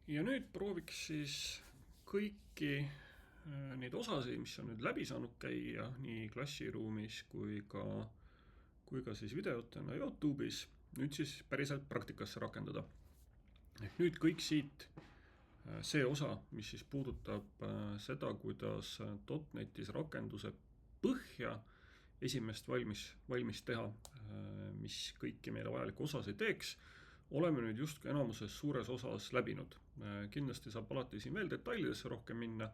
Ja nüüd prooviks siis kõiki neid osasid, mis on nüüd läbi saanud käia nii klassiruumis kui ka siis videotena YouTube'is, nüüd siis päriselt praktikasse rakendada. Ehk nüüd kõik siit see osa, mis siis puudutab seda, kuidas .NETis rakenduse põhja esimest valmis teha, mis kõiki meile vajalikke osasid teeks, oleme nüüd justkui enamuses suures osas läbinud. Kindlasti saab alati siin veel detailidesse rohkem minna,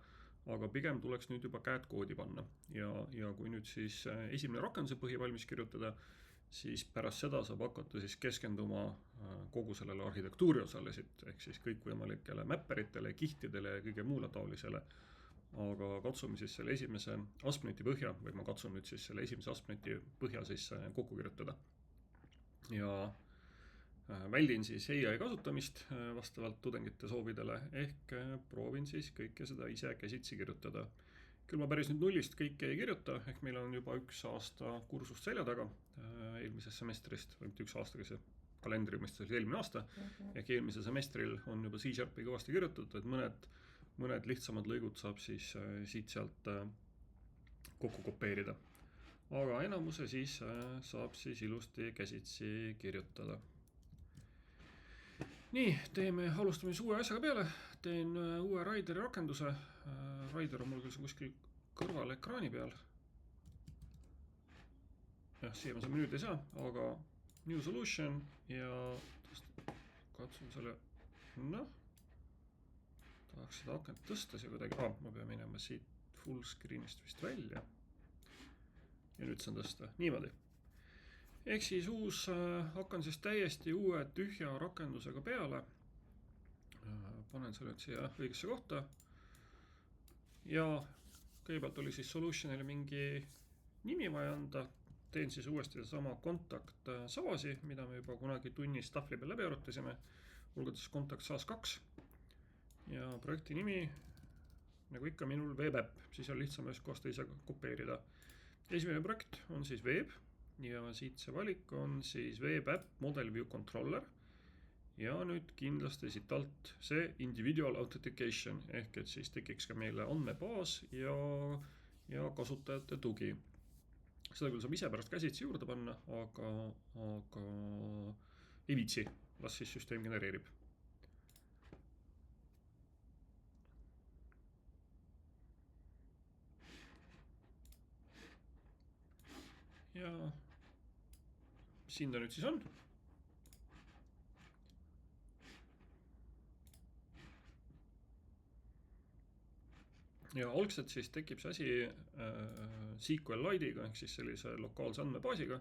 aga pigem tuleks nüüd juba käed koodi panna. Ja kui nüüd siis esimene rakenduse põhi valmis kirjutada, siis pärast seda saab hakata siis keskenduma kogu sellele arhitektuuri osale siit, ehk siis kõikvõimalikele mäpperitele, kihtidele ja kõige muule taolisele. Aga katsume siis selle esimese astmeneti põhja, või ma katsun nüüd siis selle esimese astmeneti põhja siis kokku kirjutada. Ja väldin siis AI kasutamist vastavalt tudengite soovidele, ehk proovin siis kõike seda ise käsitsi kirjutada. Küll ma päris nüüd nullist kõike ei kirjuta, ehk meil on juba 1 aasta kursust selja taga eelmisest semestrist, või mitte 1 aastaga, see kalendri mõistes oli eelmine aasta, ehk eelmisel semestril on juba C# kõvasti kirjutatud, et mõned lihtsamad lõigud saab siis siit-sealt kokku kopeerida. Aga enamuse siis saab siis ilusti käsitsi kirjutada. Nii, alustame siis uue asjaga peale, teen uue Rideri rakenduse. Rider on mul küll kuskil kõrval ekraani peal. Jah, siia ma seda menüüd ei saa, aga New Solution ja katsun selle, tahaks seda akent tõsta siia kuidagi, ma pean minema siit full screenist vist välja. Ja nüüd saan tõsta, niimoodi. Ehk siis hakkan siis täiesti uue tühja rakendusega peale. Panen selle nüüd siia õigesse kohta. Ja kõigepealt oli siis Solutionile mingi nimi vaja anda. Teen siis uuesti sama kontakt saasi, mida me juba kunagi tunnis tahvli peal läbi arutasime. Hulgades kontakt SAS2. Ja projekti nimi, nagu ikka minul WebApp, siis on lihtsam ühest kohast ise kopeerida. Esimene projekt on siis Web. Ja siit see valik on siis WebApp Model View Controller. Ja nüüd kindlasti siit alt see Individual Authentication, ehk et siis tekiks ka meile andmebaas ja kasutajate tugi. Seda küll saab ise pärast käsitsi juurde panna, aga ei viitsi, las siis süsteem genereerib. Ja siin ta nüüd siis on. Ja algselt siis tekib see asi SQLite'iga, ehk siis sellise lokaalse andmebaasiga,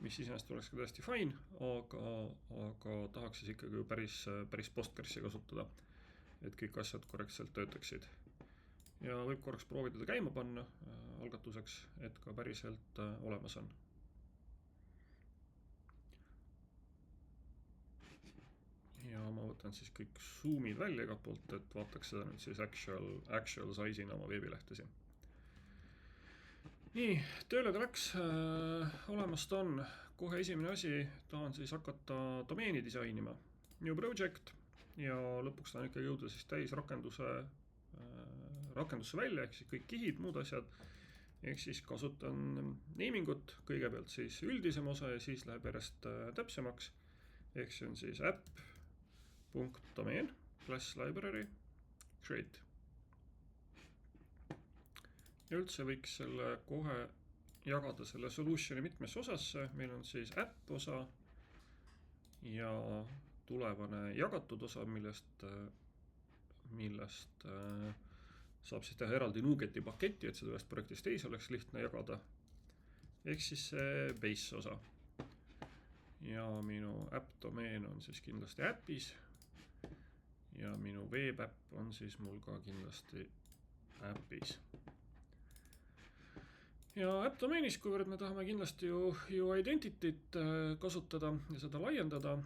mis iseenesest oleks ka täiesti fine, aga tahaks siis ikkagi päris Postgres'i kasutada, et kõik asjad korrektselt töötaksid. Ja võib korraks proovida ta käima panna algatuseks, et ka päriselt olemas on. Ja ma võtan siis kõik zoomid välja igalt poolt, et vaataks seda nüüd siis actual size'ina oma veebilehte siin. Nii, tööle ta läks, olemas ta on. Kohe esimene asi, tahan siis hakata domeeni disainima. New project ja lõpuks tahan ikka jõuda siis täis rakendusse välja, ehk siis kõik kihid, muud asjad. Ehk siis kasutan namingut, kõigepealt siis üldisem osa ja siis läheb järjest täpsemaks. Ehk see on siis app.domain class library create. Ja üldse võiks selle kohe jagada selle solutioni mitmesse osasse. Meil on siis app osa ja tulevane jagatud osa, millest saab siis teha eraldi Nugeti paketi, et seda ühest projektist teise oleks lihtne jagada. Ehk siis see base osa. Ja minu app domeen on siis kindlasti appis. Ja minu WebApp on siis mul ka kindlasti appis. Ja app domeenis, kuivõrd me tahame kindlasti ju identity't kasutada ja seda laiendada,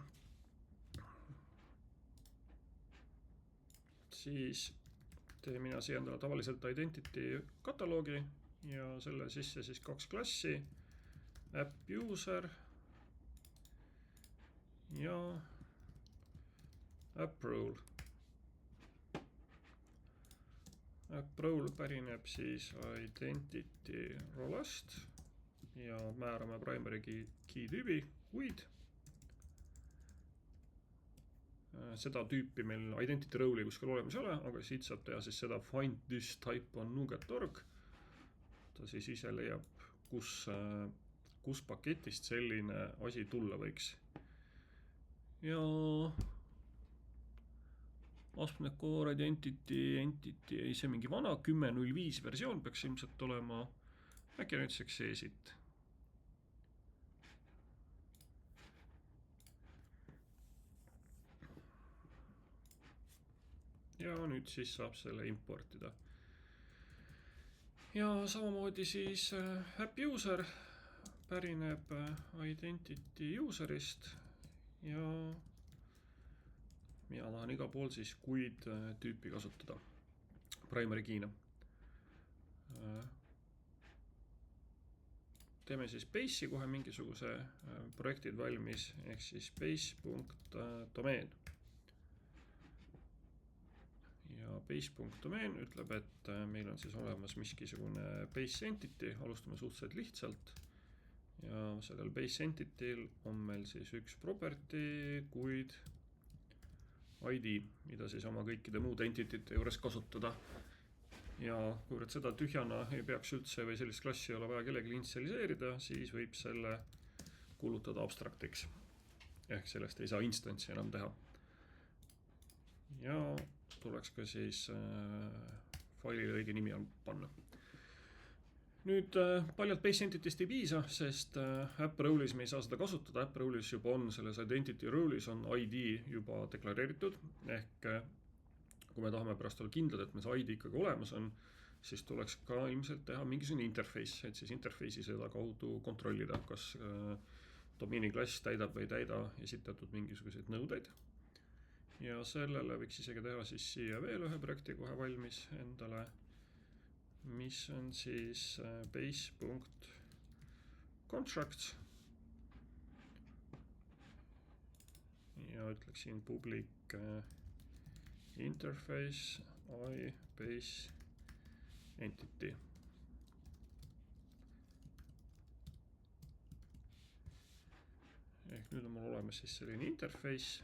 siis teen mina siia endale tavaliselt identity kataloogi ja selle sisse siis 2 klassi, app user ja app role. App role pärineb siis identity role'st ja määrame primary key tüübi kuid. Seda tüüpi meil identity role'i kuskil olemas ei ole, aga siit saab teha siis seda find this type on NuGet.org. Ta siis ise leiab, kus paketist selline asi tulla võiks. Ja ASP.NET Core Identity, ei see mingi vana 10.05 versioon peaks ilmselt olema. Äkki näituseks see siit. Ja nüüd siis saab selle importida. Ja samamoodi siis app user pärineb identity userist ja mina tahan igal pool siis kuid tüüpi kasutada primary key'na. Teeme siis base'i kohe mingisuguse projektid valmis, ehk siis base.domain. Ja base.domain ütleb, et meil on siis olemas miskisugune base entity, alustame suhteliselt lihtsalt. Ja sellel base entity'l on meil siis üks property, kuid ID, mida siis oma kõikide muude entity'te juures kasutada. Ja kuivõrd seda tühjana ei peaks üldse või sellist klassi ei ole vaja kellegi initialiseerida, siis võib selle kuulutada abstraktiks. Ehk sellest ei saa instantsi enam teha. Ja tuleks ka siis failile õige nimi panna. Nüüd paljalt base entity'st ei piisa, sest app role'is me ei saa seda kasutada. App role'is juba on, selles identity role'is on ID juba deklareeritud. Ehk kui me tahame pärast olla kindlad, et meil see ID ikkagi olemas on, siis tuleks ka ilmselt teha mingisugune interface, et siis interface'i seda kaudu kontrollida, kas domeeni klass täidab või ei täida esitatud mingisuguseid nõudeid. Ja sellele võiks isegi teha siis siia veel ühe projekti kohe valmis endale, mis on siis base.contracts. Ja ütleksin public interface I base entity. Ehk nüüd on mul olemas siis selline interface.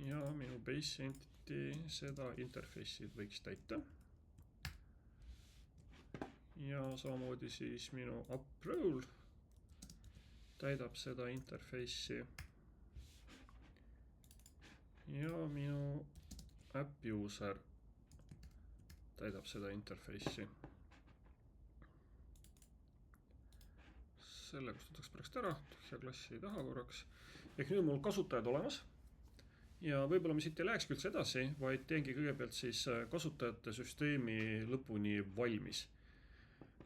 Ja minu base entity seda interface'id võiks täita. Ja samamoodi siis minu app role täidab seda interface'i. Ja minu app user täidab seda interface'i. Selle kustutaks pärast ära, tühja klassi ei taha korraks. Ehk nüüd on mul kasutajad olemas. Ja võib-olla me siit ei läheks üldse edasi, vaid teengi kõigepealt siis kasutajate süsteemi lõpuni valmis,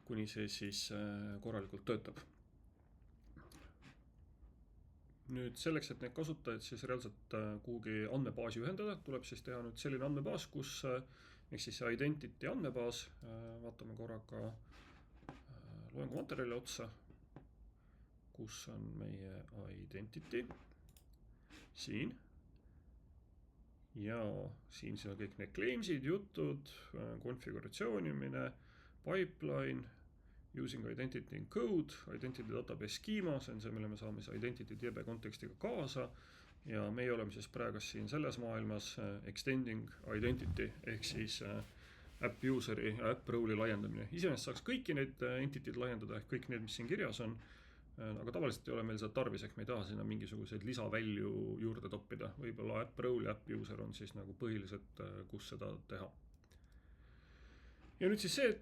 kuni see siis korralikult töötab. Nüüd selleks, et need kasutajad siis reaalselt kuhugi andmebaasi ühendada, tuleb siis teha nüüd selline andmebaas, kus ehk siis see identity andmebaas, vaatame korraga loengu materjali otsa, kus on meie identity, siin. Ja siin on kõik need claimsid, jutud, konfiguratsioonimine, pipeline, using identity in code, identity database schema, see on see, mille me saame identity DB kontekstiga kaasa. Ja meie oleme siis praegu siin selles maailmas extending identity ehk siis app user'i ja app role'i laiendamine. Iseenesest saaks kõiki neid entity'd laiendada ehk kõik need, mis siin kirjas on. Aga tavaliselt ei ole meil seda tarvis, ehk me ei taha sinna mingisuguseid lisavälju juurde toppida. Võib-olla app role ja app user on siis nagu põhiliselt, kus seda teha. Ja nüüd siis see, et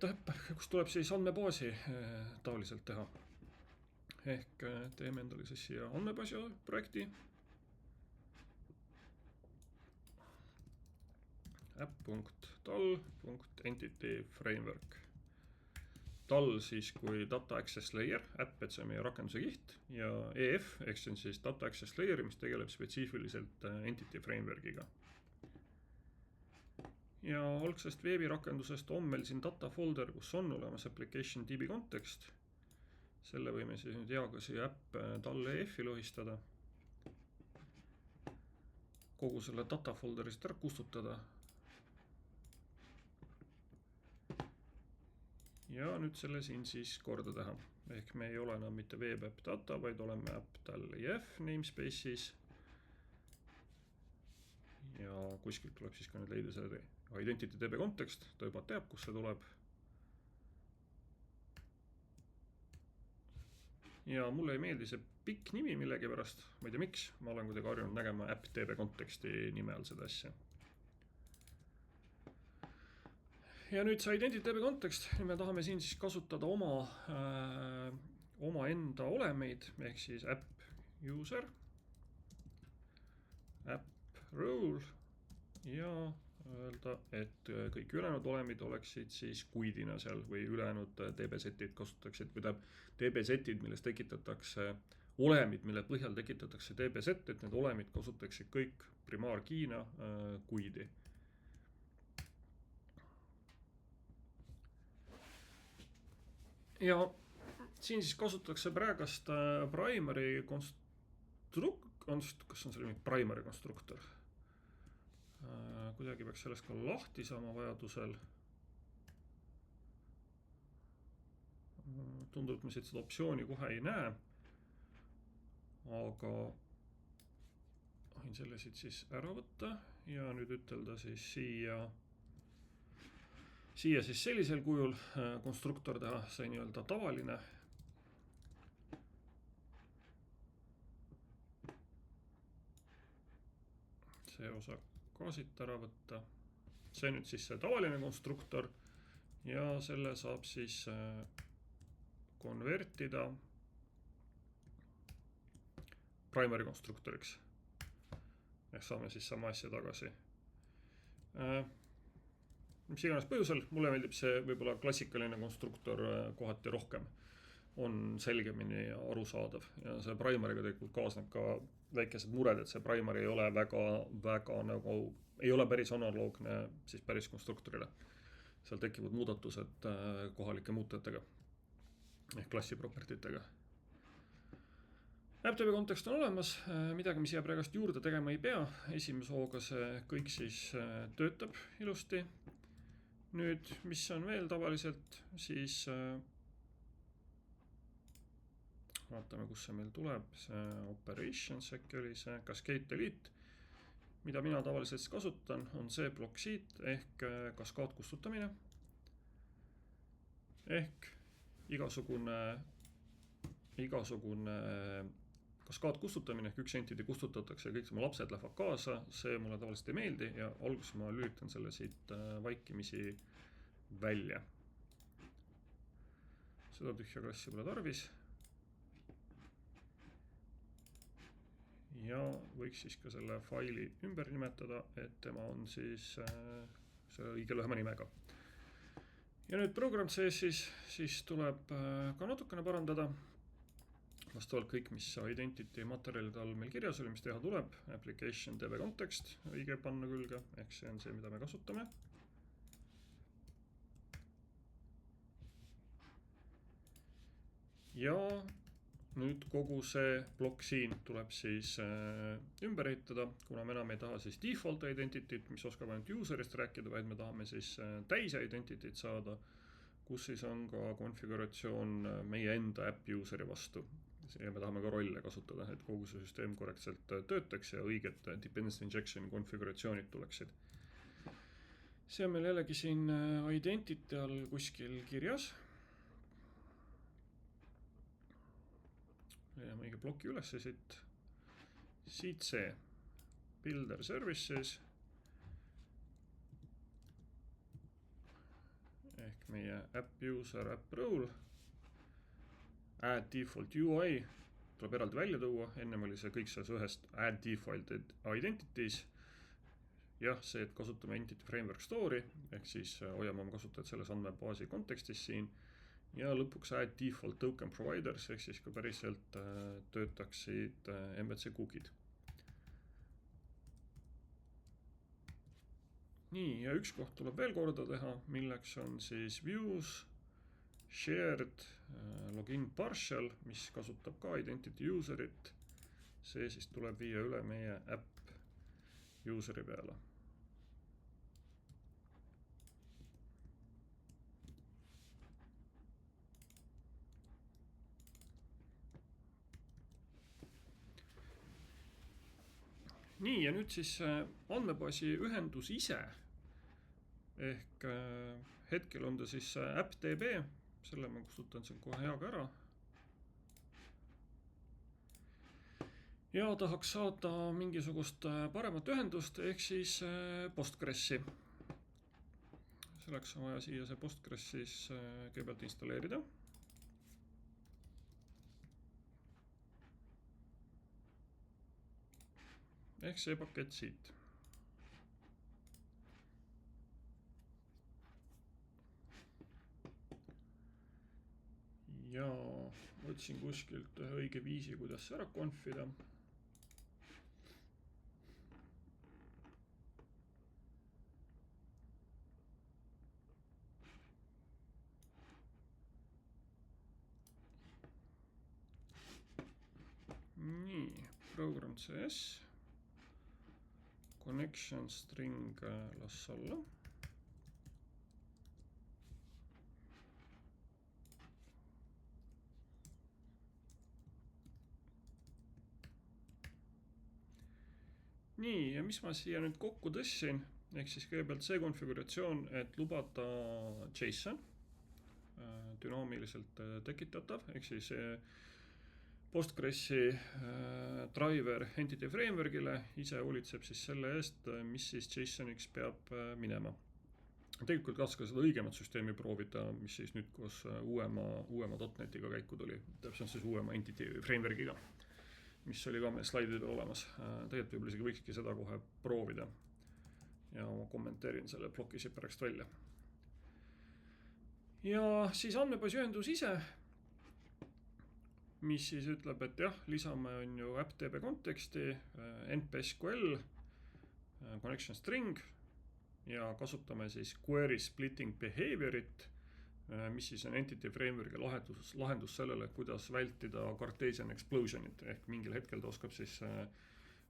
kus tuleb siis andmebaasi tavaliselt teha. Ehk teeme endale siis siia andmebaasi projekti. app.tal.entity framework. Tal siis kui data access layer, app, et see on meie rakenduse kiht, ja EF, ehk see on siis data access layer, mis tegeleb spetsiifiliselt entity framework'iga. Ja algsest veebirakendusest on meil siin data folder, kus on olemas application DB context. Selle võime siis nüüd hea ka siia app tal EF-i lohistada. kogu selle data folderist ära kustutada. Ja nüüd selle siin siis korda teha. Ehk me ei ole enam mitte web app data, vaid oleme app.def namespace'is. Ja kuskilt tuleb siis ka nüüd leida see identity DB kontekst, ta juba teab, kus see tuleb. Ja mulle ei meeldi see pikk nimi millegi pärast, ma ei tea miks, ma olen kuidagi harjunud nägema app DB konteksti nime all seda asja. Ja nüüd see identity DB kontekst, me tahame siin siis kasutada oma enda olemeid, ehk siis app user, app role ja öelda, et kõik ülejäänud olemid oleksid siis kuidina seal või ülejäänud DB-setid kasutaksid, või DB-setid, milles tekitatakse olemid, mille põhjal tekitatakse DB-set, et need olemid kasutaksid kõik primaarkiina kuidi. Ja siin siis kasutatakse praegast primary kas on selle primary konstruktor? Kuidagi peaks sellest ka lahti saama vajadusel. Tundub, et me siit seda optsiooni kohe ei näe. Aga võin selle siit siis ära võtta ja nüüd ütelda siis siia siis sellisel kujul konstruktor teha, see nii-öelda tavaline. See osa ka siit ära võtta. See nüüd siis see tavaline konstruktor ja selle saab siis konvertida primary konstruktoriks. Ehk saame siis sama asja tagasi. Mis iganes põhjusel, mulle meeldib see võib-olla klassikaline konstruktor kohati rohkem. On selgemini ja arusaadav ja see primaryga tegelikult kaasneb ka väikesed mured, et see primary ei ole väga nagu, ei ole päris analoogne siis päris konstruktorile. Seal tekivad muudatused kohalike muutujatega ehk klassi propertitega. AppDB kontekst on olemas, midagi, mis jääb praegust juurde tegema ei pea. Esimese hooga see kõik siis töötab ilusti. Nüüd, mis on veel tavaliselt, siis vaatame, kus see meil tuleb. See operations äkki oli see cascade delete. Mida mina tavaliselt kasutan, on see blokk siit ehk kaskaad kustutamine. Ehk igasugune kaskaad kustutamine ehk üks entity kustutatakse ja kõik oma lapsed lähevad kaasa, see mulle tavaliselt ei meeldi ja alguses ma lülitan selle siit vaikimisi välja. Seda tühja klassi pole tarvis. Ja võiks siis ka selle faili ümber nimetada, et tema on siis see õige lühema nimega. Ja nüüd program sees siis tuleb ka natukene parandada. Vastavalt kõik, mis identity materjalide all meil kirjas oli, mis teha tuleb. Application DB context õige panna külge, ehk see on see, mida me kasutame. Ja nüüd kogu see blokk siin tuleb siis ümber ehitada, kuna me enam ei taha siis default identity't, mis oskab ainult userist rääkida, vaid me tahame siis täis identity't saada, kus siis on ka konfiguratsioon meie enda app useri vastu. Ja me tahame ka rolle kasutada, et kogu see süsteem korrektselt töötaks ja õiged dependency injection konfiguratsioonid tuleksid. See on meil jällegi siin identity all kuskil kirjas. Leiame õige ploki üles siit. Siit see builder services ehk meie app user, app role. Add default UI tuleb eraldi välja tuua, ennem oli see kõik selles ühest add default identities. Jah, see, et kasutame entity framework story, ehk siis hoiame oma kasutajad selles andmebaasi kontekstis siin. Ja lõpuks add default token providers, ehk siis ka päriselt töötaksid MVC cookid. Nii, ja üks koht tuleb veel korda teha, milleks on siis views, shared, login partial, mis kasutab ka identity userit. See siis tuleb viia üle meie app user'i peale. Nii, ja nüüd siis andmebaasi ühendus ise. Ehk hetkel on ta siis AppDB, selle ma kustutan siin kohe heaga ära. Ja tahaks saada mingisugust paremat ühendust, ehk siis Postgresi. Selleks on vaja siia see Postgres siis kõigepealt installeerida. Ehk see pakett siit. Ja otsin kuskilt ühe õige viisi, kuidas see ära konfida. Nii, program CS. Connection string las olla. Nii, ja mis ma siia nüüd kokku tõssin, ehk siis kõigepealt see konfiguratsioon, et lubada JSON, dünaamiliselt tekitatav, ehk siis Postgresi driver Entity Frameworkile ise hoolitseb siis selle eest, mis siis JSONiks peab minema. Tegelikult kas ka seda õigemat süsteemi proovida, mis siis nüüd koos uuema .NETiga käiku tuli, täpselt siis uuema Entity Frameworkiga, mis oli ka meil slaididel olemas. Tegelikult võib-olla isegi võikski seda kohe proovida. Ja ma kommenteerin selle ploki siit pärast välja. Ja siis andmebaasi ühendus ise, mis siis ütleb, et jah, lisame on ju AppDB konteksti, NPSQL, connection string ja kasutame siis query splitting behaviorit, mis siis on Entity Frameworki lahendus sellele, kuidas vältida Cartesian explosionit, ehk mingil hetkel ta oskab siis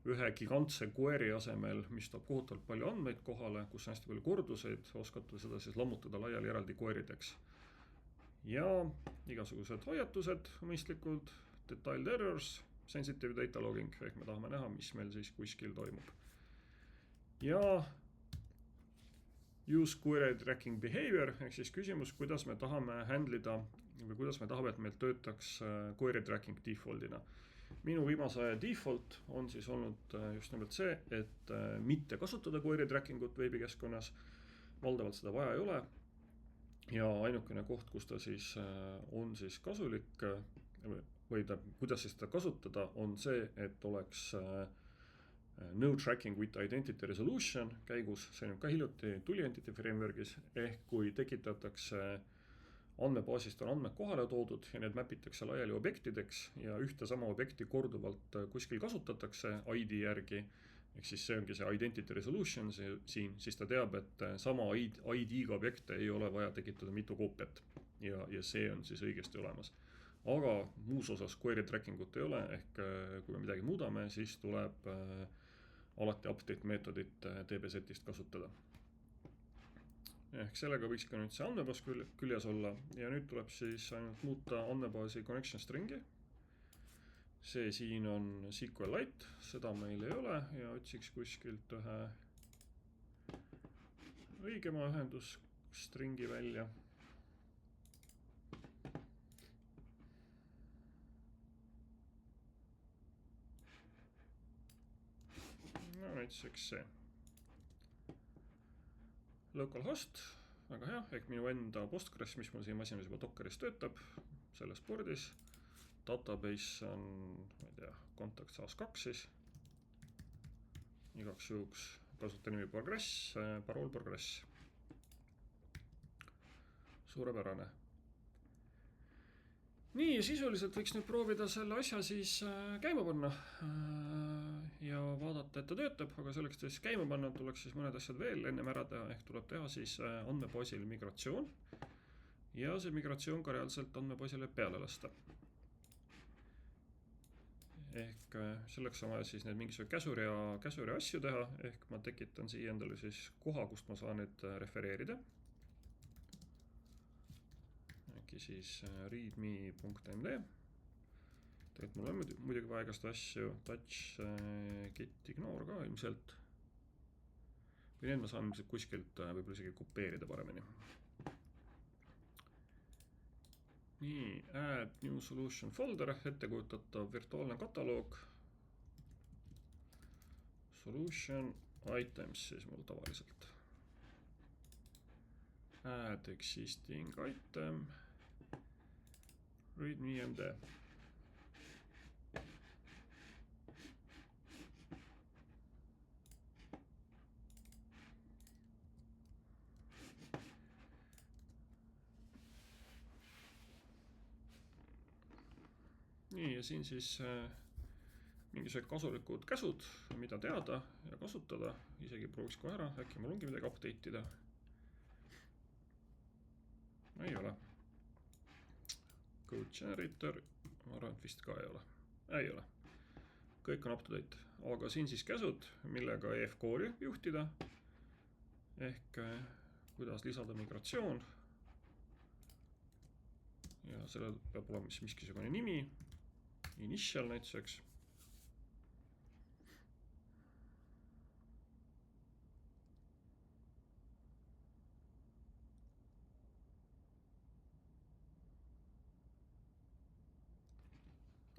ühe gigantse query asemel, mis toob kohutavalt palju andmeid kohale, kus on hästi palju korduseid, oskab ta seda siis lammutada laiali eraldi query'deks. Ja igasugused hoiatused mõistlikult, detailed errors, sensitive data logging, ehk me tahame näha, mis meil siis kuskil toimub. Ja use query tracking behavior, ehk siis küsimus, kuidas me tahame handle'ida või kuidas me tahame, et meil töötaks query tracking default'ina. Minu viimase aja default on siis olnud just nimelt see, et mitte kasutada query tracking ut veebikeskkonnas, valdavalt seda vaja ei ole. Ja ainukene koht, kus ta siis on siis kasulik või kuidas siis seda kasutada, on see, et oleks no tracking with identity resolution käigus, see on ka hiljuti tuli Entity Frameworkis, ehk kui tekitatakse andmebaasist on andmed kohale toodud ja need mapitakse laiali objektideks ja ühte sama objekti korduvalt kuskil kasutatakse ID järgi, ehk siis see ongi see identity resolution siin, siis ta teab, et sama ID-ga objekte ei ole vaja tekitada mitu koopiat ja see on siis õigesti olemas. Aga muus osas query tracking ut ei ole, ehk kui me midagi muudame, siis tuleb alati update meetodit dbsetist kasutada. Ehk sellega võiks ka nüüd see andmebaas küljes olla ja nüüd tuleb siis ainult muuta andmebaasi connection stringi. See siin on SQLite, seda meil ei ole ja otsiks kuskilt ühe õigema ühendusstringi välja. No näiteks see. Localhost, väga hea, ehk minu enda Postgres, mis mul siin masinas juba Dockeris töötab, selles pordis. Database on, ma ei tea, Contact SAS2 siis. Igaks juhuks kasutanimi Progress, parool Progress. Suurepärane. Nii, sisuliselt võiks nüüd proovida selle asja siis käima panna ja vaadata, et ta töötab, aga selleks siis käima panna tuleks siis mõned asjad veel ennem ära teha, ehk tuleb teha siis andmebaasil migratsioon ja see migratsioon ka reaalselt andmebaasile peale lasta. ehk selleks on vaja siis need mingisuguse käsurea asju teha, ehk ma tekitan siia endale siis koha, kust ma saan nüüd refereerida. Äkki siis readme.md. Tegelikult mul on muidugi vaja igast asju, touch, git, ignore ka ilmselt. Või need ma saan ilmselt kuskilt võib-olla isegi kopeerida paremini. Nii, add new solution folder, ettekujutatav virtuaalne kataloog. Solution items siis mul tavaliselt. Add existing item. Readme.md. Nii, ja siin siis mingisugused kasulikud käsud, mida teada ja kasutada. Isegi prooviks kohe ära, äkki mul ongi midagi update ida. Ei ole. Code generator, ma arvan, et vist ka ei ole. Ei ole. Kõik on up to date. Aga siin siis käsud, millega EF-Core'i juhtida. Ehk kuidas lisada migratsioon. Ja sellel peab olema miskisugune nimi. Initial näituseks.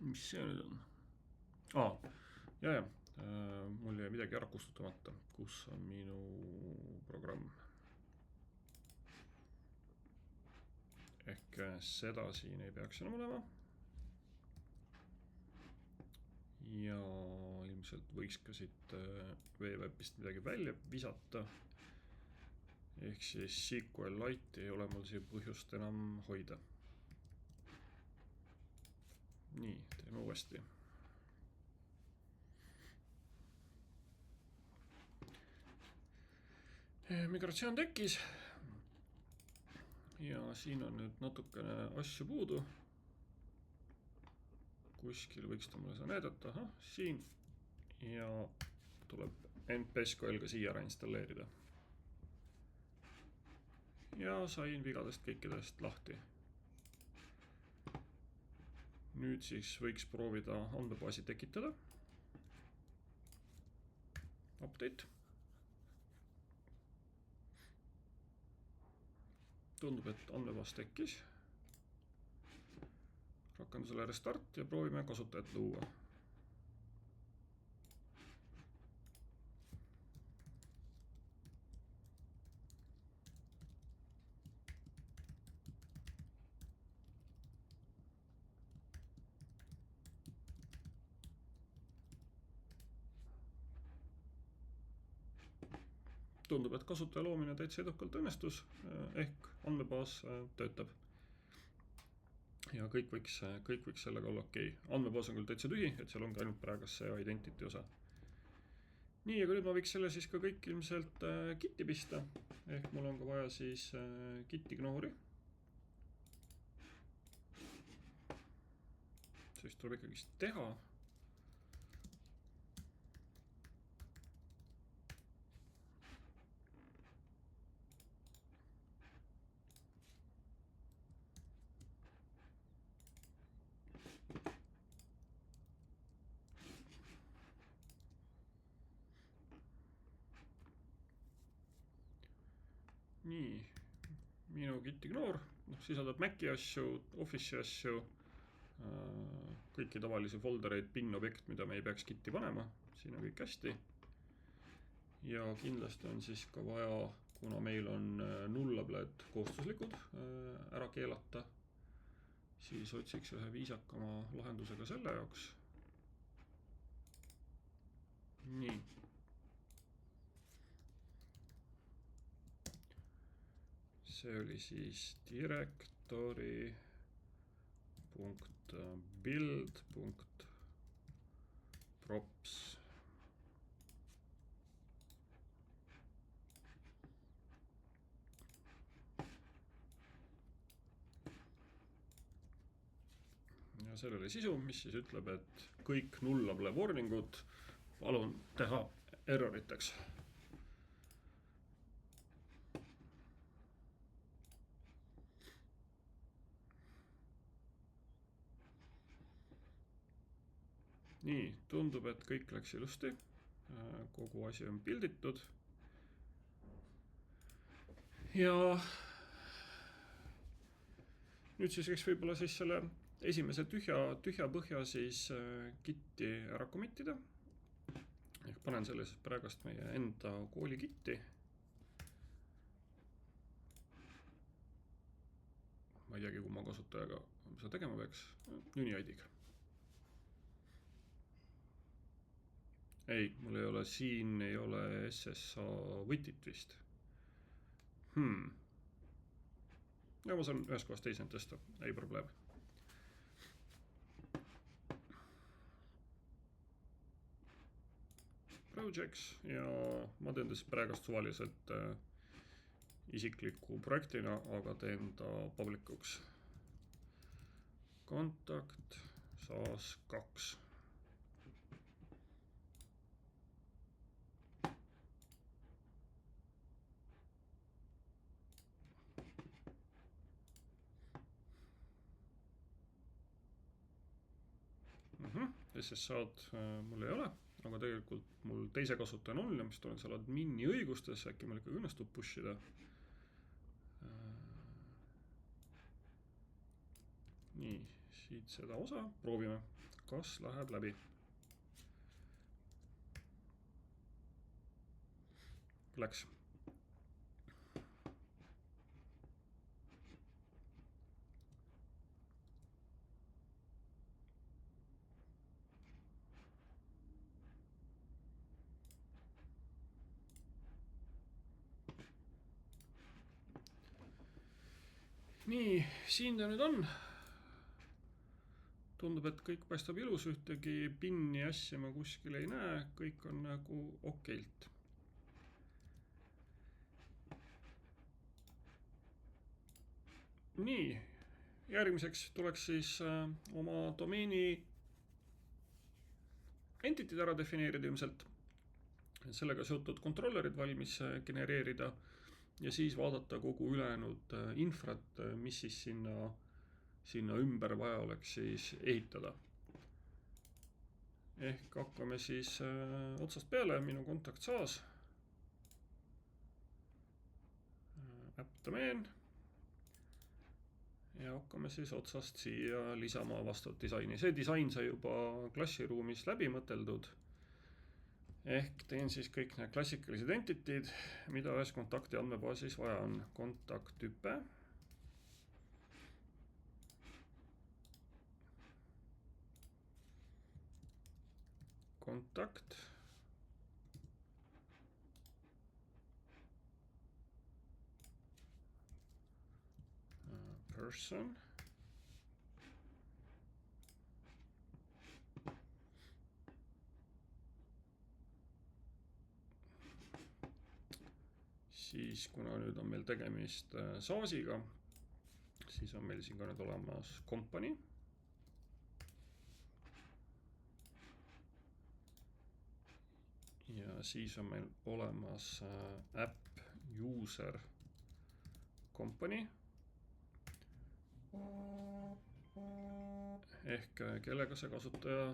Mis see nüüd on? Mul jäi midagi ära kustutamata. Kus on minu programm? Ehk seda siin ei peaks enam olema. Ja ilmselt võiks ka siit veewebist midagi välja visata. Ehk siis SQLite ei ole mul siin põhjust enam hoida. Nii, teeme uuesti. Migratsioon tekkis. Ja siin on nüüd natukene asju puudu. Kuskil võiks ta mulle seda näidata. Aha, siin. Ja tuleb npSQL ka siia ära installeerida. Ja sain vigadest kõikidest lahti. Nüüd siis võiks proovida andmebaasi tekitada. Update. Tundub, et andmebaas tekkis. Rakendusele restart ja proovime kasutajat luua. Tundub, et kasutaja loomine täitsa edukalt õnnestus, ehk andmebaas töötab. Ja kõik võiks sellega olla okei. Andmebaas on küll täitsa tühi, et seal ongi ainult praegu see identity osa. Nii, aga nüüd ma võiks selle siis ka kõik ilmselt gitti pista. Ehk mul on ka vaja siis git ignore'i. See vist tuleb ikkagi teha. Nii, minu git ignore, sisaldab Maci asju, Office'i asju, kõiki tavalisi foldereid, bin-objekt, mida me ei peaks gitti panema, siin on kõik hästi. Ja kindlasti on siis ka vaja, kuna meil on nullablad kohustuslikud ära keelata, siis otsiks ühe viisakama lahendusega selle jaoks. Nii. See oli siis directory.build.props. Ja ja sellele sisu, mis siis ütleb, et kõik nullable warningud palun teha erroriteks. Nii, tundub, et kõik läks ilusti. Kogu asi on pilditud. Ja nüüd siis võiks võib-olla siis selle esimese tühja põhja siis kitti ära committida. Ehk panen selle siis praegast meie enda kooli kitti. Ma ei teagi, kumma kasutajaga seda tegema peaks. Uniidiga. Ei, mul ei ole, siin ei ole SSH võtit vist. Ja ma saan ühes kohas teisend tõsta, ei probleem. Projects ja ma teen siis praegust suvaliselt isikliku projektina, aga teen ta publicuks. Kontakt SaaS 2. SSH-d mul ei ole, aga tegelikult mul teise kasutajana on ja mis tulen seal admini õigustes, äkki mul ikkagi õnnestub pushida. Nii, siit seda osa proovime, kas läheb läbi. Läks. Nii, siin ta nüüd on. Tundub, et kõik paistab ilus, ühtegi pinni asja ma kuskil ei näe, kõik on nagu okeilt. Nii, järgmiseks tuleks siis oma domeeni entitid ära defineerida ilmselt. Sellega seotud kontrollerid valmis genereerida ja siis vaadata kogu ülejäänud infrat, mis siis sinna ümber vaja oleks siis ehitada. Ehk hakkame siis otsast peale, minu kontakt SaaS. App domain. Ja hakkame siis otsast siia lisama vastavat disaini. See disain sai juba klassiruumis läbi mõteldud. Ehk teen siis kõik need klassikalised entitid, mida ühes kontakti andmebaasis vaja on. Kontakttüpe. Kontakt. Person. Siis kuna nüüd on meil tegemist SaaSiga, siis on meil siin ka nüüd olemas company. Ja siis on meil olemas app user company. Ehk kellega see kasutaja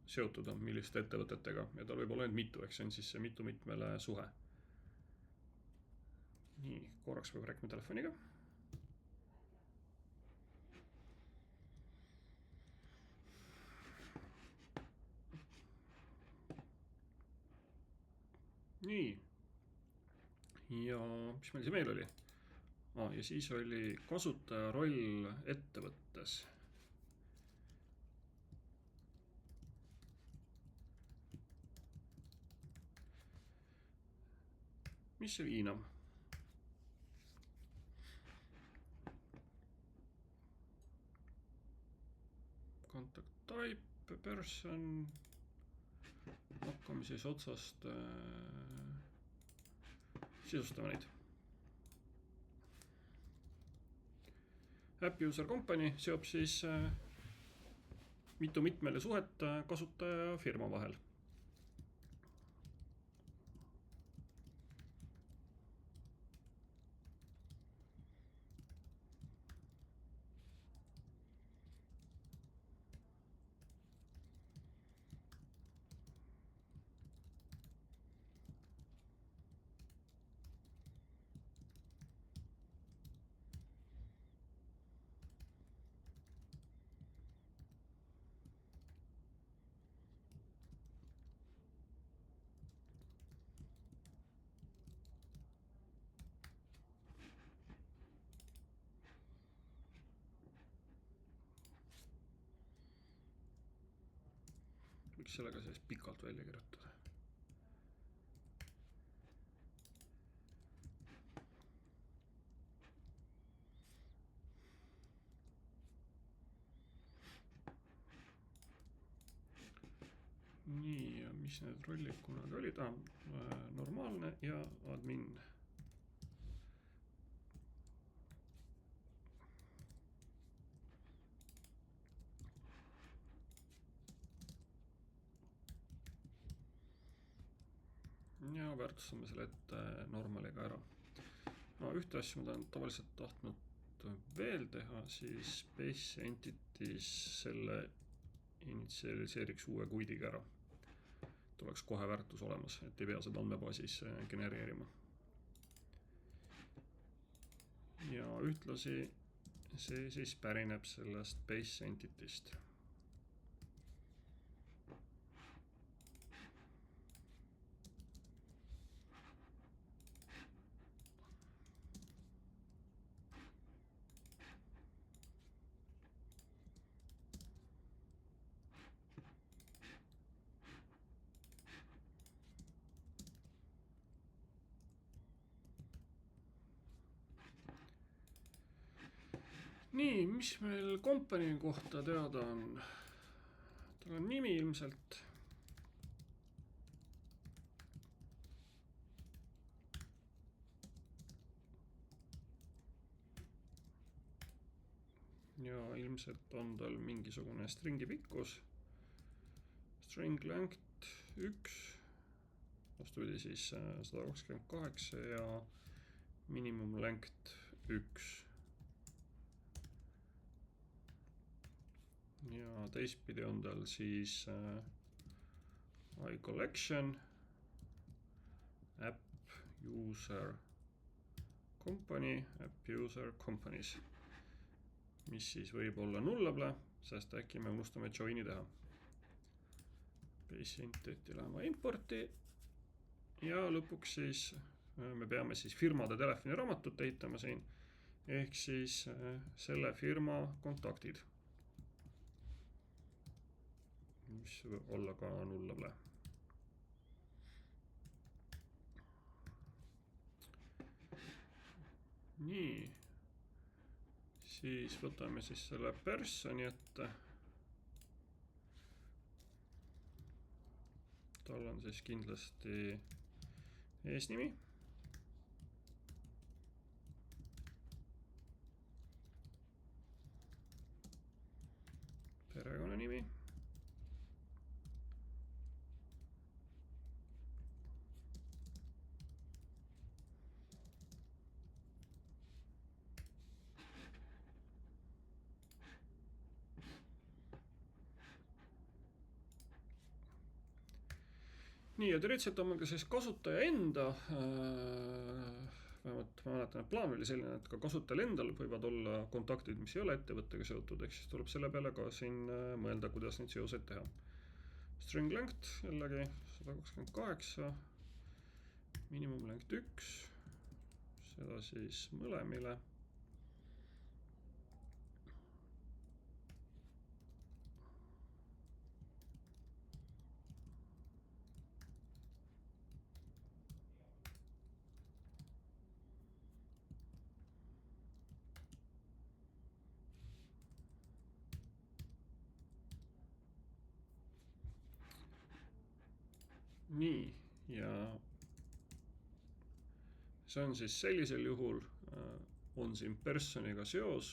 seotud on, milliste ettevõtetega. Ja tal võib olla nüüd mitu, eks see on siis see mitu mitmele suhe. Nii, korraks peab rääkima telefoniga. Nii. Ja mis meil siin veel oli? Ja siis oli kasutaja roll ettevõttes. Mis see viinam? Contact type, person. Hakkame siis otsast sisustama neid. App user company seob siis mitmele suhet kasutaja ja firma vahel. Võiks sellega sellest pikalt välja kirjutada. Nii, ja mis need rollid kunagi olid? Normaalne ja admin. Ja väärtustame selle ette normaliga ära. Ühte asja ma tahan tavaliselt tahtnud veel teha, siis Space Entities selle initsialiseeriks uue kuidiga ära. Oleks kohe väärtus olemas, et ei pea seda andmebaasis genereerima. Ja ühtlasi see siis pärineb sellest Space Entity'st. Nii, mis meil company kohta teada on? Tal on nimi ilmselt. Ja ilmselt on tal mingisugune stringi pikkus. String length 1. Vastupidi siis 128 ja minimum length 1. Ja teistpidi on tal siis iCollection, app user company, app user companies, mis siis võib olla nullable, sest äkki me unustame join'i teha. Base Entity läheme importi ja lõpuks siis me peame siis firmade telefoniraamatut ehitama siin, ehk siis selle firma kontaktid, mis võib olla ka nullable. Nii, siis võtame siis selle personi ette. Tal on siis kindlasti eesnimi. Perekonnanimi. Nii, ja teoreetiliselt on meil ka siis kasutaja enda, vähemalt ma mäletan, et plaan oli selline, et ka kasutajal endal võivad olla kontaktid, mis ei ole ettevõttega seotud, ehk siis tuleb selle peale ka siin mõelda, kuidas neid seoseid teha. String length jällegi 128, minimum length 1, seda siis mõlemile. Nii, ja see on siis sellisel juhul on siin personiga seos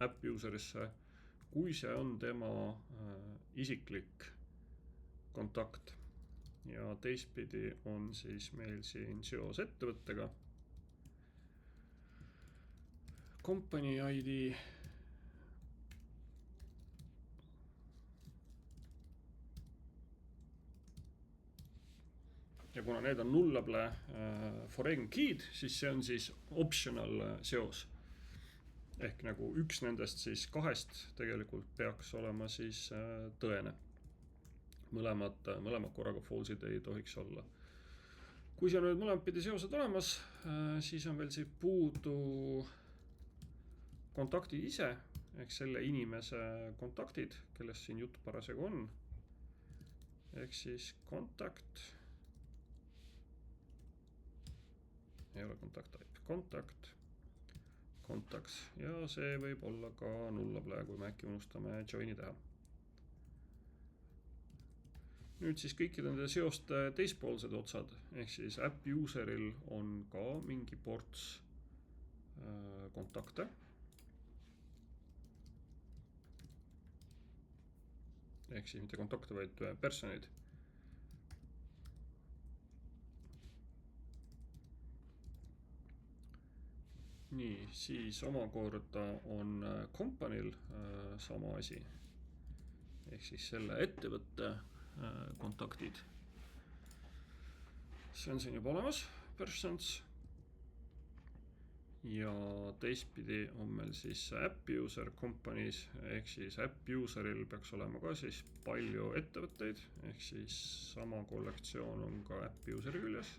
app userisse kui see on tema isiklik kontakt. Ja teistpidi on siis meil siin seos ettevõttega. Company ID. Ja kuna need on nullable foreign key'd, siis see on siis optional seos. Ehk nagu üks nendest siis kahest tegelikult peaks olema siis tõene. Mõlemad korraga false'id ei tohiks olla. Kui see on nüüd mõlemad pidi seosed olemas, siis on veel siin puudu kontaktid ise, ehk selle inimese kontaktid, kellest siin jutt parasjagu on. Ehk siis kontakt. Ei ole kontakt type, kontakt, contacts ja see võib olla ka nullable, kui me äkki unustame join'i teha. Nüüd siis kõikide nende seoste teispoolsed otsad, ehk siis app useril on ka mingi ports kontakte. Ehk siis mitte kontakte, vaid personid. Nii, siis omakorda on company'l sama asi. Ehk siis selle ettevõtte kontaktid. See on siin juba olemas, persons. Ja teistpidi on meil siis app user company's, ehk siis app useril peaks olema ka siis palju ettevõtteid, ehk siis sama kollektsioon on ka app useri küljes.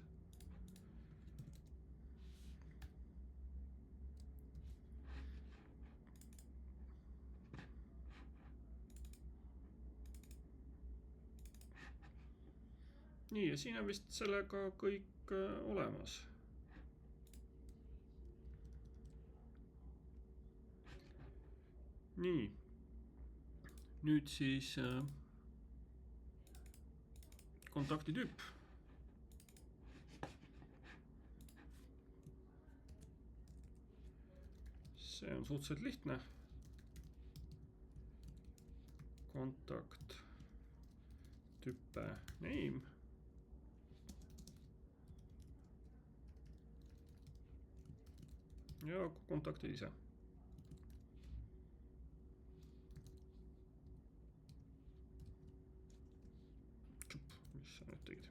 Nii, ja siin on vist sellega kõik olemas. Nii, nüüd siis kontakti tüüp. See on suhteliselt lihtne. Kontakt tüüpe name. Ja kontaktid ise. Mis sa nüüd tegid?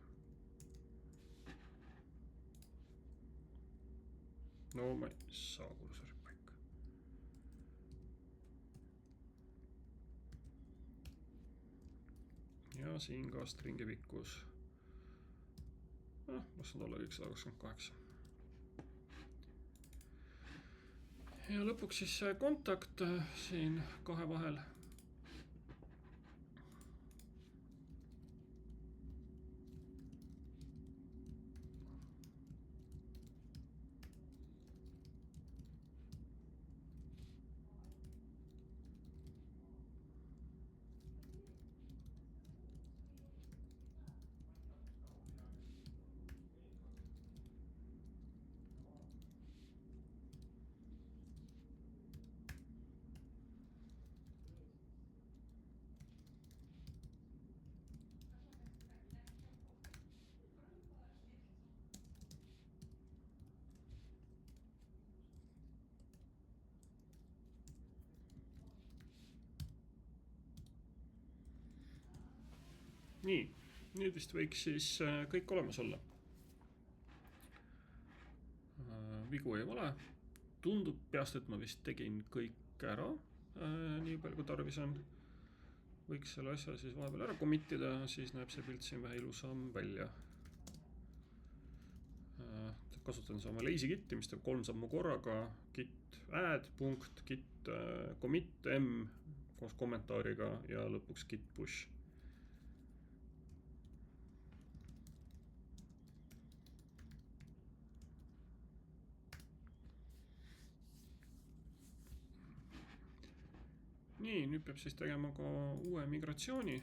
No ma ei saa kursori paika. Ja siin ka stringi pikkus. Las on olla kõik 128. Ja lõpuks siis kontakt siin kahe vahel. Nii, nüüd vist võiks siis kõik olemas olla. Vigu ei ole. Tundub peast, et ma vist tegin kõik ära, nii palju kui tarvis on. Võiks selle asja siis vahepeal ära committida, siis näeb see pilt siin vähe ilusam välja. Kasutan oma lazy kit'i, mis teeb 3 sammu korraga. Git add, punkt, git commit m koos kommentaariga ja lõpuks git push. Nii, nüüd peab siis tegema ka uue migratsiooni.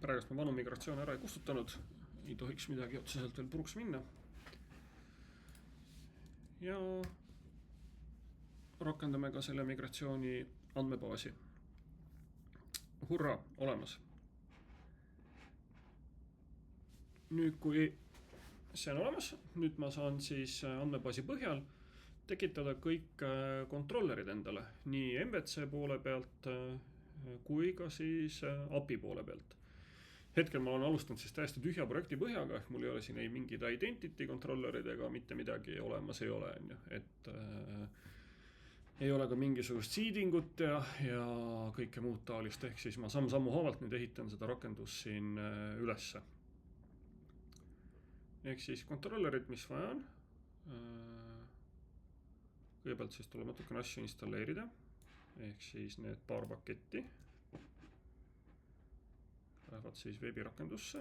praegust ma vanu migratsioone ära ei kustutanud, ei tohiks midagi otseselt veel puruks minna. Ja rakendame ka selle migratsiooni andmebaasi. Hurraa, olemas. Nüüd kui see on olemas, nüüd ma saan siis andmebaasi põhjal tekitada kõik kontrollerid endale, nii MVC poole pealt kui ka siis API poole pealt. Hetkel ma olen alustanud siis täiesti tühja projekti põhjaga, ehk mul ei ole siin ei mingid identity controllerid ega mitte midagi olemas ei ole. Et ei ole ka mingisugust seedingut ja kõike muud taolist, ehk siis ma samm-sammu haavalt nüüd ehitan seda rakendust siin ülesse. Ehk siis kontrollerid, mis vaja on. Kõigepealt siis tuleb natukene asju installeerida, ehk siis need paar paketti lähevad siis veebirakendusse.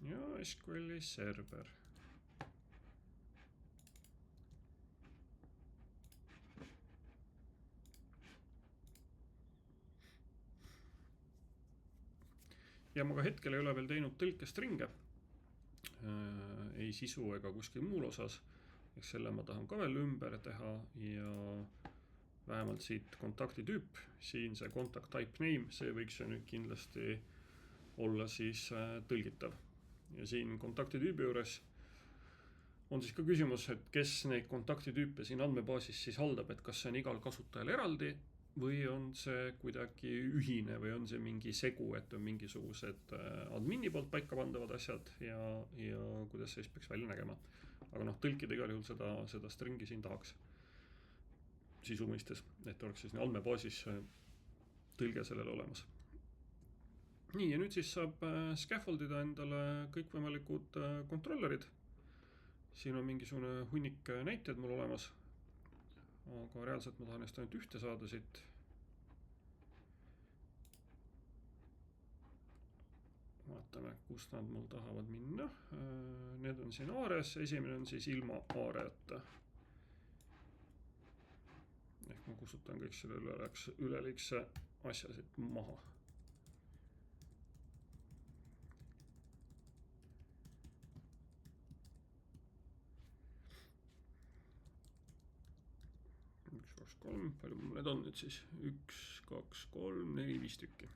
Ja SQL server. Ja ma ka hetkel ei ole veel teinud tõlkestringe, ei sisu ega kuskil muul osas, ehk selle ma tahan ka veel ümber teha ja vähemalt siit kontakti tüüp, siin see contact type name, see võiks ju nüüd kindlasti olla siis tõlgitav. Ja siin kontakti tüübi juures on siis ka küsimus, et kes neid kontakti tüüpe siin andmebaasis siis haldab, et kas see on igal kasutajal eraldi või on see kuidagi ühine või on see mingi segu, et on mingisugused admini poolt paika pandavad asjad ja kuidas see siis peaks välja nägema. Aga tõlkida igal juhul seda stringi siin tahaks sisu mõistes, et oleks siis andmebaasis tõlge sellele olemas. Nii, ja nüüd siis saab scaffoldida endale kõikvõimalikud kontrollerid. Siin on mingisugune hunnik näited mul olemas, aga reaalselt ma tahan neist ainult ühte saada siit. Vaatame, kust nad mul tahavad minna. Need on siin aares, esimene on siis ilma aarejata. Ehk ma kustutan kõik selle üleliigse asja siit maha. Palju mul need on nüüd siis? 1, 2, 3, 4, 5 tükki.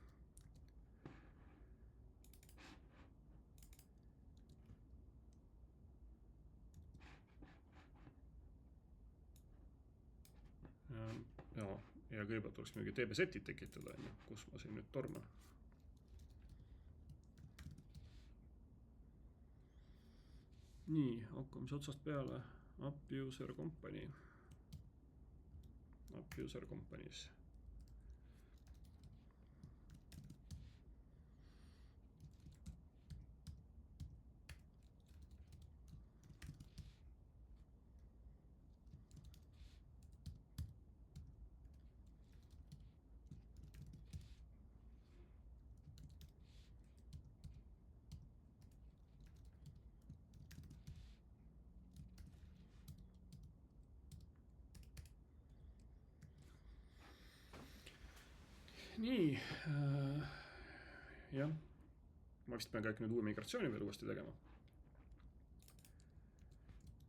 Ja kõigepealt oleks mingi DB-setid tekitada, kus ma siin nüüd torman. Nii, hakkame siis otsast peale. App user company. App user companies. Nii, jah, ma vist pean kõik nüüd uue migratsiooni veel uuesti tegema.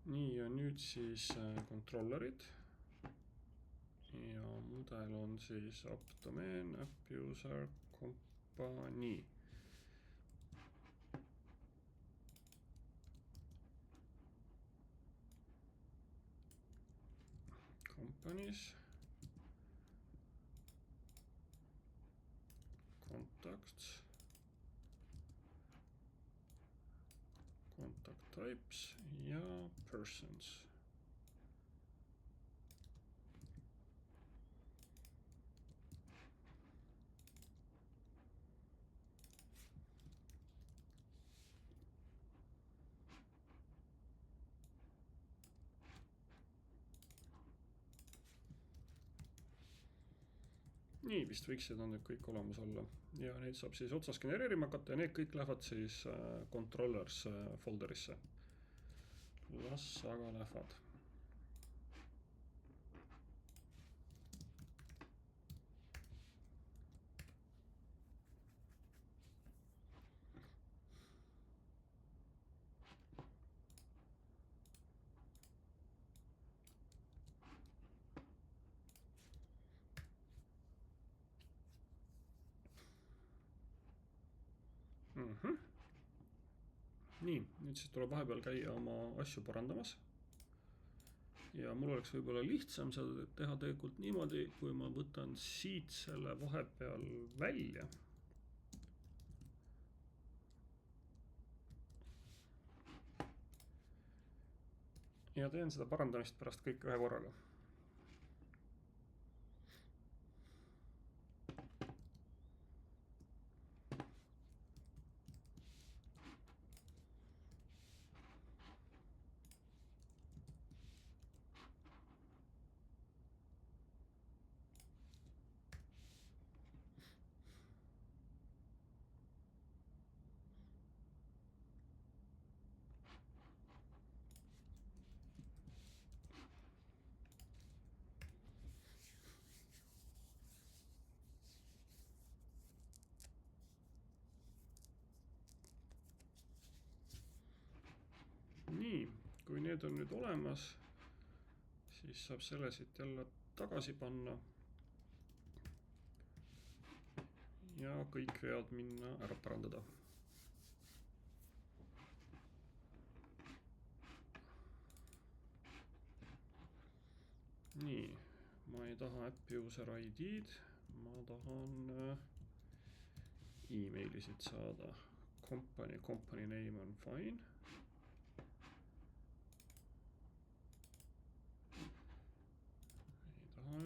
Nii, ja nüüd siis kontrollerid. Ja mudel on siis app domain, app user company. Companies. Contacts, contact types ja persons. Nii, vist võiksid on nüüd kõik olemas olla. Ja neid saab siis otsas genereerima hakata ja need kõik lähevad siis controllers folderisse. Las aga lähevad. Nii, nüüd siis tuleb vahepeal käia oma asju parandamas. Ja mul oleks võib-olla lihtsam seda teha tegelikult niimoodi, kui ma võtan siit selle vahepeal välja. Ja teen seda parandamist pärast kõik ühe korraga. Nii, kui need on nüüd olemas, siis saab selle siit jälle tagasi panna ja kõik vead minna ära parandada. Nii, ma ei taha app user ID-d, ma tahan emailisid saada. Company name on fine.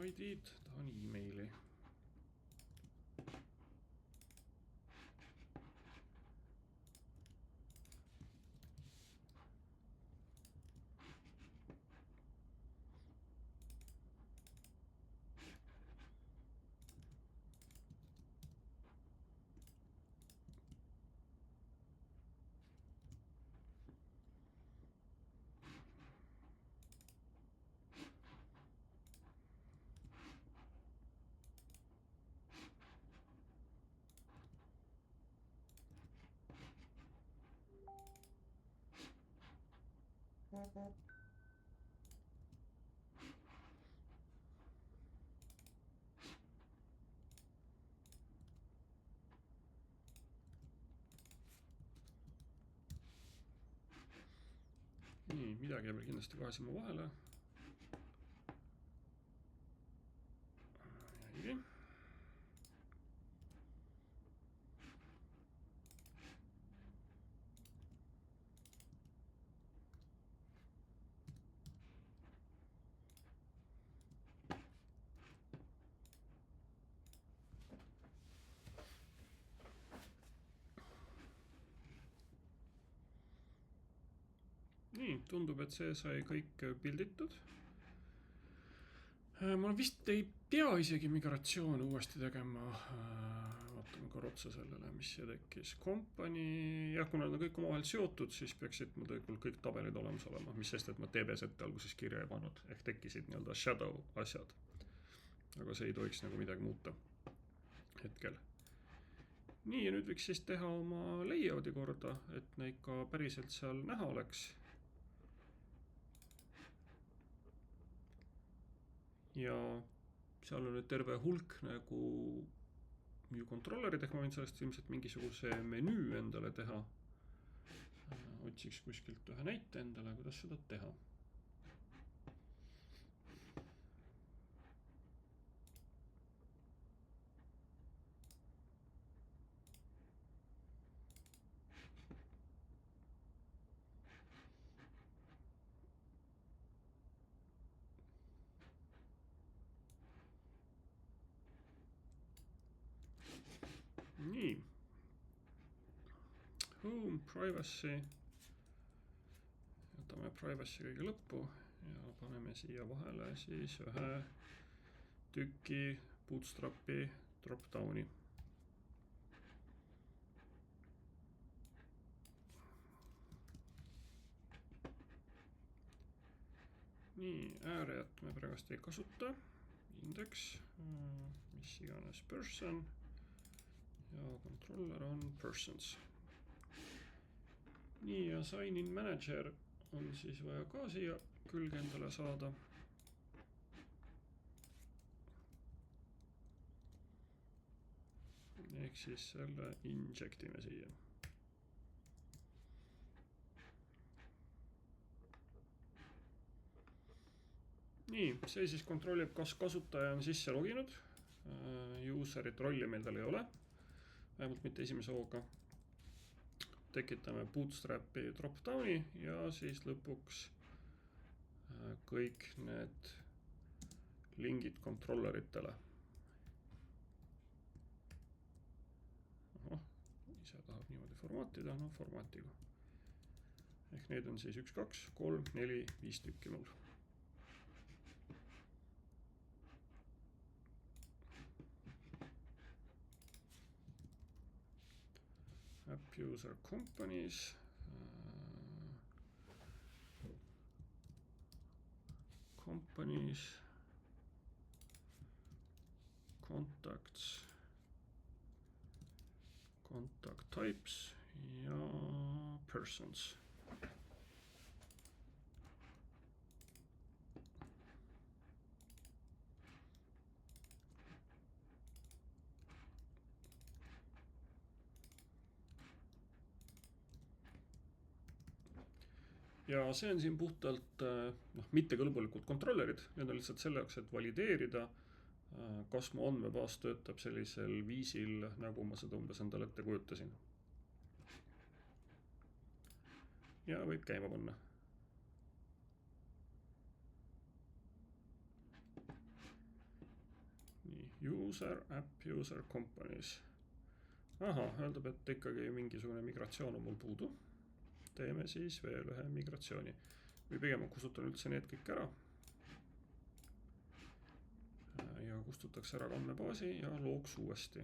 ID-d, tahan emaili. Nii, midagi jääb kindlasti kohe silma vahele. Nii, tundub, et see sai kõik pilditud. Ma vist ei pea isegi migratsioone uuesti tegema. Vaatame korra otsa sellele, mis see tekkis. Company, jah, kuna nad on kõik omavahel seotud, siis peaksid mul tegelikult kõik tabelid olemas olema, mis sest, et ma TBZ alguses kirja ei pannud, ehk tekkisid nii-öelda shadow asjad. Aga see ei tohiks nagu midagi muuta hetkel. Nii, ja nüüd võiks siis teha oma layout'i korda, et neid ka päriselt seal näha oleks. Ja seal on nüüd terve hulk nagu view controllerid, ehk ma võin sellest ilmselt mingisuguse menüü endale teha. Otsiks kuskilt ühe näite endale, kuidas seda teha. Nii, home, privacy, jätame privacy kõige lõppu ja paneme siia vahele siis ühe tüki bootstrapi drop-downi. Nii, äärejat me praegust ei kasuta, index, mis iganes person. Ja controller on persons. Nii, ja sign in manager on siis vaja ka siia külge endale saada. Ehk siis selle injectime siia. nii, see siis kontrollib, kas kasutaja on sisse loginud. Userit rolli meil tal ei ole, vähemalt mitte esimese hooga. Tekitame Bootstrapi drop-downi ja siis lõpuks kõik need lingid kontrolleritele. Ise tahab niimoodi formaatida, no formaatiga. Ehk need on siis 1, 2, 3, 4, 5 tükki mul. App user companies. Companies. Contacts. Contact types ja persons. Ja see on siin puhtalt mittekõlbulikud kontrollerid. Need on lihtsalt selle jaoks, et valideerida, kas mu andmebaas töötab sellisel viisil, nagu ma seda umbes endale ette kujutasin. Ja võib käima panna. Nii, user, app, user, companies. Aha, öeldab, et ikkagi mingisugune migratsioon on mul puudu. Teeme siis veel ühe migratsiooni. Või pigem ma kustutan üldse need kõik ära. Ja kustutaks ära andmebaasi ja looks uuesti.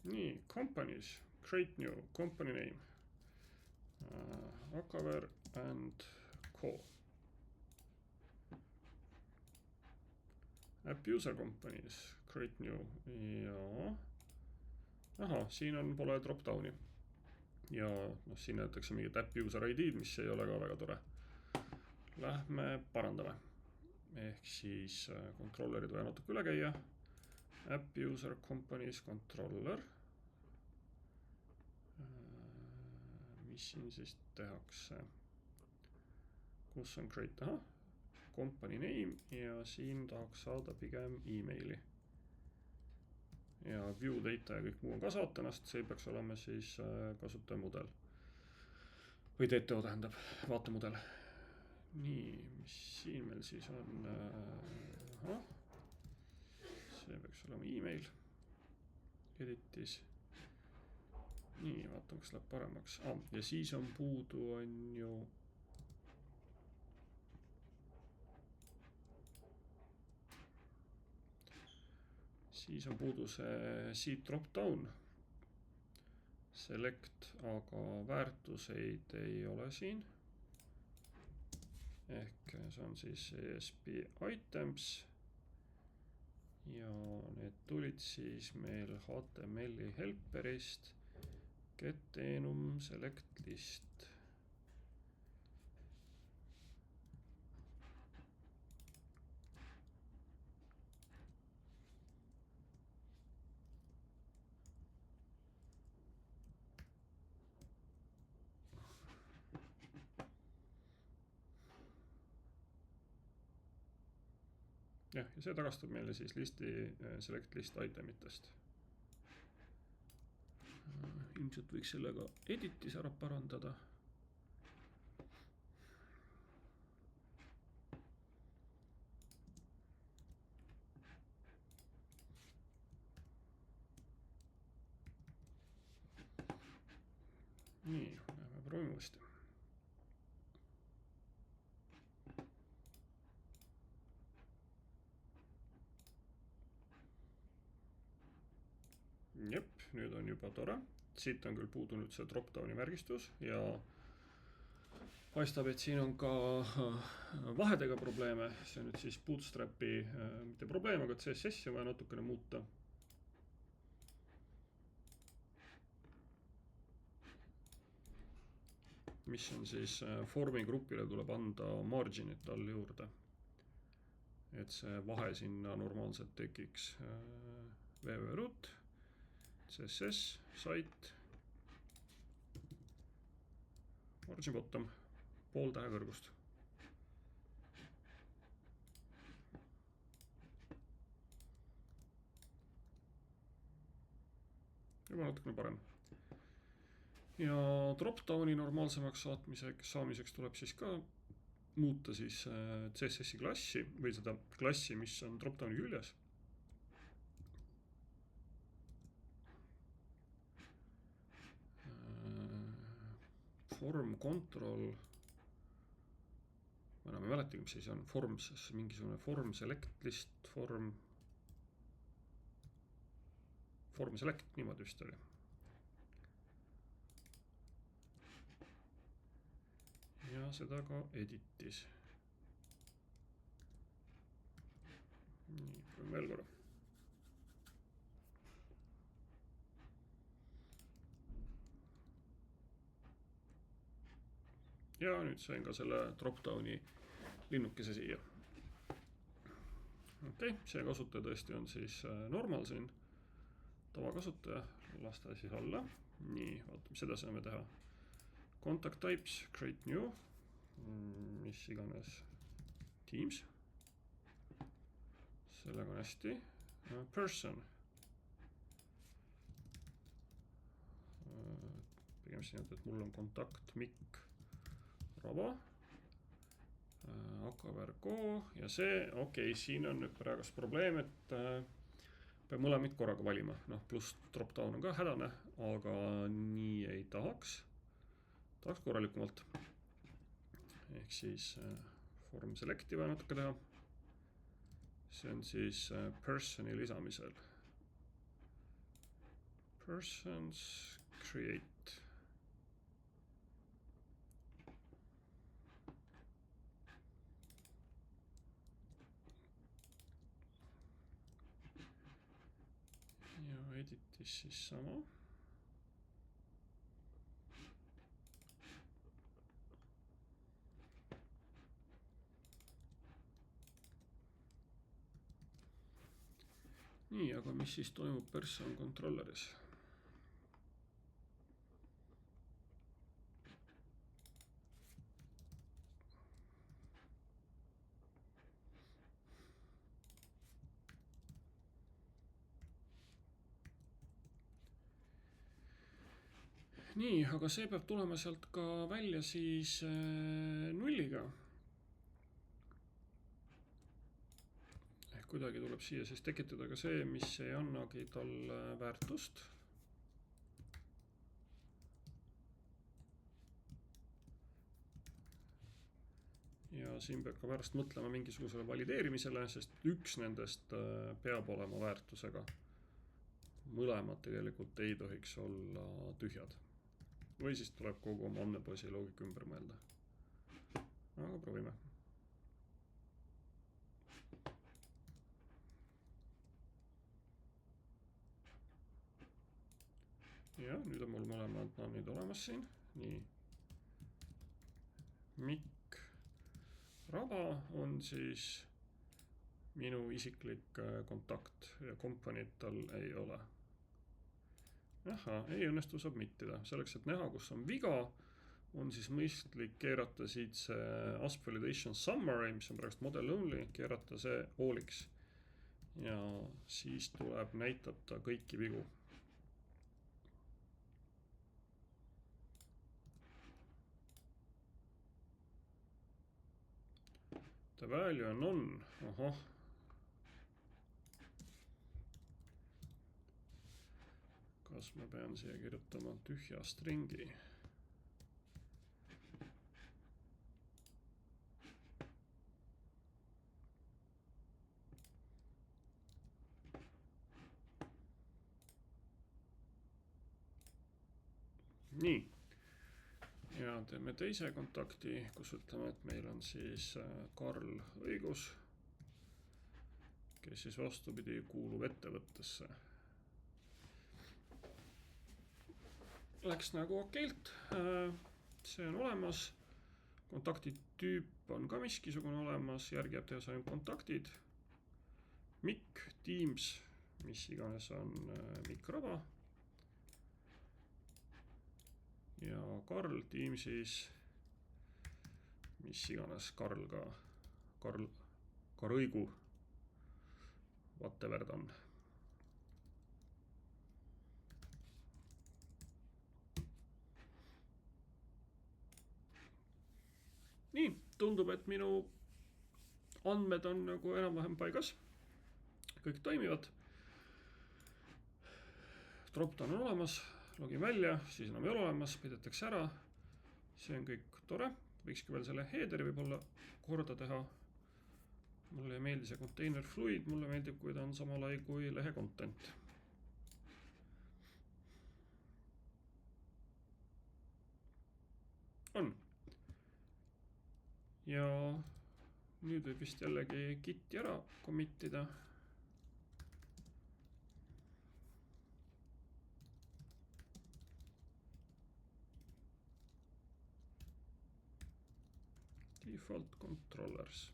Nii, companies, create new company name, Akaver and Co. App user companies, create new ja aha, siin on pole drop-downi ja siin näetakse mingit app user ID-d, mis ei ole ka väga tore. Lähme parandame, ehk siis kontrollerid vaja natuke üle käia. App user companies controller. Mis siin siis tehakse? Kus on create? Aha, company name ja siin tahaks saada pigem emaili. Ja view data ja kõik muu on ka saatanast, see peaks olema siis kasutaja mudel. Või DTO tähendab, vaatemudel. Nii, mis siin meil siis on? Aha. See peaks olema email. Editis. Nii, vaatame, kas läheb paremaks. Ja siis on puudu on ju siis on puudu see seed drop down select, aga väärtuseid ei ole siin. Ehk see on siis ESP items ja need tulid siis meil HTML-i helperist get enum select list. Jah, ja see tagastab meile siis listi select list itemitest. Ilmselt võiks sellega editis ära parandada. nii, lähme proovime uuesti. Jep, nüüd on juba tore. Siit on küll puudunud see drop-downi märgistus ja paistab, et siin on ka vahedega probleeme. See on nüüd siis Bootstrapi mitte probleem, aga CSS-i on vaja natukene muuta. Mis on siis formi grupile tuleb anda marginit all juurde, et see vahe sinna normaalselt tekiks. www.root, CSS, site, margin bottom, pool tähe kõrgust. juba natukene parem. Ja drop-downi normaalsemaks saamiseks tuleb siis ka muuta siis CSS-i klassi või seda klassi, mis on drop-downi küljes. Form control, ma enam ei mäletagi, mis see on, forms, mingisugune form select list, form select, niimoodi vist oli. Ja seda ka editis. Nii, veel korra. Ja nüüd sain ka selle drop-downi linnukese siia. Okei, see kasutaja tõesti on siis normal siin, tavakasutaja, lasta siis alla. Nii, vaatame, seda saame teha. Contact types, create new, mis iganes Teams. Sellega on hästi. Person. Pigem siin, et mul on kontakt Mikk Raba. AKVRGO ja see, okei, siin on nüüd praegu probleem, et peab mõlemid korraga valima. Pluss drop-down on ka hädane, aga nii ei tahaks. Tahaks korralikumalt. Ehk siis form selecti vaja natuke teha. See on siis personi lisamisel. Persons create. Ja editis siis sama. Nii, aga mis siis toimub person controlleris? Nii, aga see peab tulema sealt ka välja siis nulliga. Kuidagi tuleb siia siis tekitada ka see, mis ei annagi talle väärtust. Ja siin peab ka pärast mõtlema mingisugusele valideerimisele, sest üks nendest peab olema väärtusega. Mõlemad tegelikult ei tohiks olla tühjad. Või siis tuleb kogu oma andmebaasi loogika ümber mõelda. Aga proovime. Ja nüüd on mul mõlemad nüüd olemas siin. Nii. Mikk Raba on siis minu isiklik kontakt ja komponit tal ei ole. Aha, ei õnnestu submittida. Selleks, et näha, kus on viga, on siis mõistlik keerata siit see ASP validation summary, mis on praegu model only, keerata see all'iks. Ja siis tuleb näitata kõiki vigu. The value on none. Ahah. Kas ma pean siia kirjutama tühja stringi? Nii, ja teeme teise kontakti, kus ütleme, et meil on siis Karl õigus, kes siis vastupidi kuulub ettevõttesse. Läks nagu okeilt, see on olemas, kontakti tüüp on ka miskisugune olemas, järgi jääb teha ainult kontaktid, Mikk, Teams, mis iganes on Mikk Raba, ja Karl Teamsis, mis iganes Karl ka, Karl Õigu, whatever ta on. Nii, tundub, et minu andmed on nagu enam-vähem paigas. Kõik toimivad. Dropdown on olemas, login välja, siis enam ei ole olemas, pidetakse ära. See on kõik tore. Võikski veel selle headeri võib-olla korda teha. Mulle ei meeldi see container fluid, mulle meeldib, kui ta on sama lai kui lehe content. On. Ja nüüd võib vist jällegi Giti ära committida. Default controllers.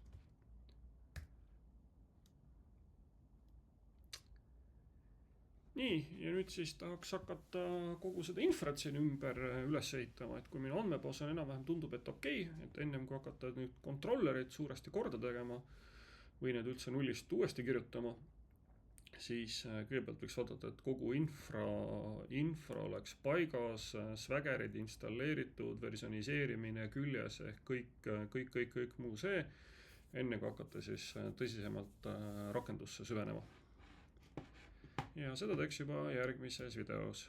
Nii, ja nüüd siis tahaks hakata kogu seda infrat siin ümber üles ehitama, et kui minu andmebaas on enam-vähem tundub, et okei, et ennem kui hakata nüüd controllerit suuresti korda tegema või need üldse nullist uuesti kirjutama, siis kõigepealt võiks vaadata, et kogu infra oleks paigas, Swaggerid installeeritud, versiooniseerimine küljes ehk kõik muu see, enne kui hakata siis tõsisemalt rakendusse süvenema. Ja seda teeks juba järgmises videos.